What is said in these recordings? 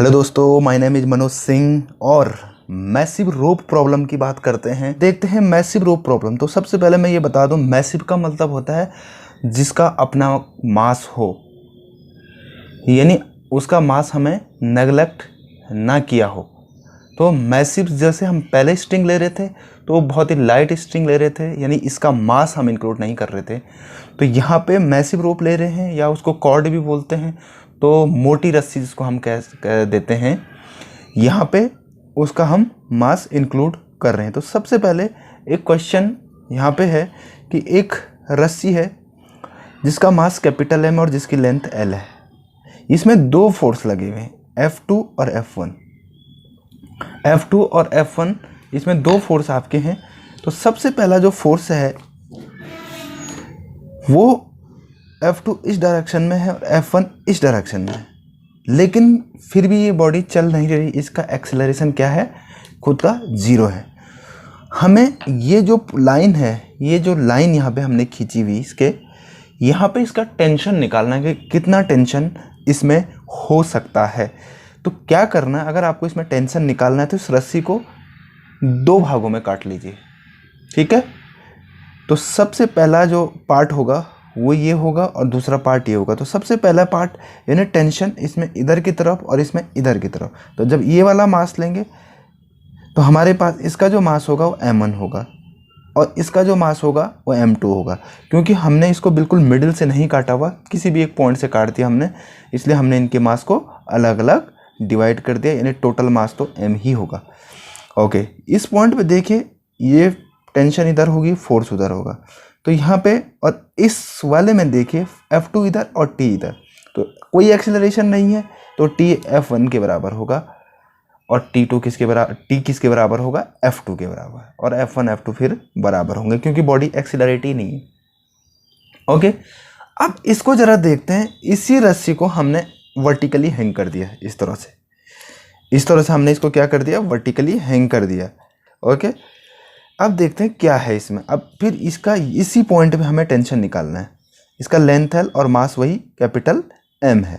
Hello दोस्तों, my name is Manoj Singh और massive रोप problem की बात करते हैं। देखते हैं मैसिव रोप प्रॉब्लम। तो सबसे पहले मैं ये बता दूं, मैसिव का मतलब होता है जिसका अपना मास हो, यानी उसका मास हमें नेगलेक्ट ना किया हो। तो मैसिव जैसे हम पहले स्ट्रिंग ले रहे थे तो बहुत ही लाइट स्ट्रिंग ले रहे थे, यानी इसका मास हम इंक्लूड नहीं कर रहे थे। तो यहाँ पे मैसिव रोप ले रहे हैं या उसको कॉर्ड भी बोलते हैं, तो मोटी रस्सी जिसको हम कह देते हैं, यहाँ पे उसका हम मास इंक्लूड कर रहे हैं। तो सबसे पहले एक क्वेश्चन यहाँ पे है कि एक रस्सी है जिसका मास कैपिटल M और जिसकी लेंथ L है। इसमें दो फोर्स लगे हुए हैं, F2 और F1। F2 और F1 इसमें दो फोर्स आपके हैं। तो सबसे पहला जो फोर्स है वो F2 इस डायरेक्शन में है और F1 इस डायरेक्शन में है, लेकिन फिर भी ये बॉडी चल नहीं रही। इसका एक्सेलरेशन क्या है? खुद का 0 है। हमें ये जो लाइन है, ये जो लाइन यहाँ पे हमने खींची हुई, इसके यहाँ पे इसका टेंशन निकालना है कि कितना टेंशन इसमें हो सकता है। तो क्या करना है, अगर आपको इसमें टेंशन निकालना है तो इस रस्सी को दो भागों में काट लीजिए, ठीक है। तो सबसे पहला जो पार्ट होगा वो ये होगा और दूसरा पार्ट ये होगा। तो सबसे पहला पार्ट यानी टेंशन इसमें इधर की तरफ और इसमें इधर की तरफ। तो जब ये वाला मास लेंगे तो हमारे पास इसका जो मास होगा वो M1 होगा और इसका जो मास होगा वो M2 होगा। क्योंकि हमने इसको बिल्कुल मिडिल से नहीं काटा हुआ, किसी भी एक पॉइंट से काट दिया हमने, इसलिए हमने इनके मास को अलग अलग डिवाइड कर दिया, यानी टोटल मास तो M ही होगा। ओके, इस पॉइंट पे देखिए, ये टेंशन इधर होगी, फोर्स उधर होगा। तो यहाँ पे और इस वाले में देखिए F2 इधर और T इधर, तो कोई एक्सेलरेशन नहीं है, तो T F1 के बराबर होगा और T2 किसके बराबर, T किसके बराबर होगा? F2 के बराबर, और F1 F2 फिर बराबर होंगे क्योंकि बॉडी एक्सेलरेट ही नहीं है। ओके, अब इसको जरा देखते हैं। इसी रस्सी को हमने वर्टिकली हैंग कर दिया इस तरह से, इस तरह से हमने इसको क्या कर दिया? वर्टिकली हैंग कर दिया। ओके, अब देखते हैं क्या है इसमें। अब फिर इसका इसी पॉइंट पे हमें टेंशन निकालना है। इसका लेंथ है और मास वही कैपिटल M है।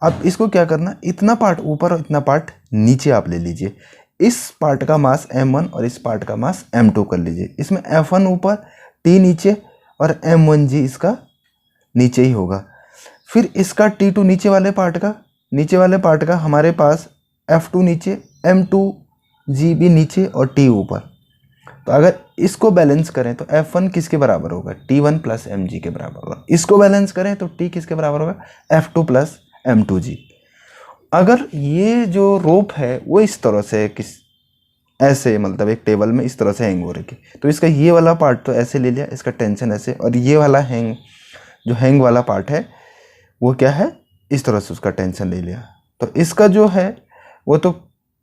अब इसको क्या करना, इतना पार्ट ऊपर और इतना पार्ट नीचे आप ले लीजिए। इस पार्ट का मास M1 और इस पार्ट का मास M2 कर लीजिए। इसमें F1 ऊपर, T नीचे और M1G इसका नीचे ही होगा। फिर इसका T2 नीचे वाले पार्ट का हमारे पास F2 नीचे, M2G भी नीचे और T ऊपर। तो अगर इसको बैलेंस करें तो F1 किसके बराबर होगा? T1 प्लस mg के बराबर होगा। इसको बैलेंस करें तो T किसके बराबर होगा? F2 plus m2g। अगर ये जो रोप है वो इस तरह से ऐसे, मतलब एक टेबल में इस तरह से हैंग हो रही है, तो इसका ये वाला पार्ट तो ऐसे ले लिया, इसका टेंशन ऐसे, और ये वाला हैंग वाला पार्ट है वो क्या है? इस तरह से उसका टेंशन ले लिया। तो इसका जो है वो तो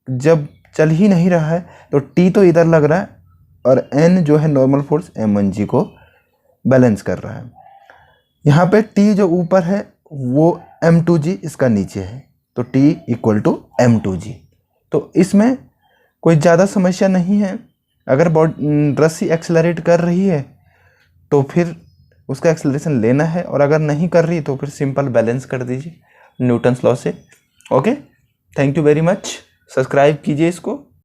जब चल ही नहीं रहा है, तो T तो इधर लग रहा है और N जो है नॉर्मल फोर्स M1G को बैलेंस कर रहा है। यहाँ पे T जो ऊपर है वो M2G इसका नीचे है, तो T इक्वल टू M2G। तो इसमें कोई ज़्यादा समस्या नहीं है। अगर रस्सी एक्सेलरेट कर रही है तो फिर उसका एक्सेलरेशन लेना है, और अगर नहीं कर रही तो फिर सिंपल बैलेंस कर दीजिए न्यूटन्स लॉ से। Okay, thank you very much. Subscribe कीजिए इसको।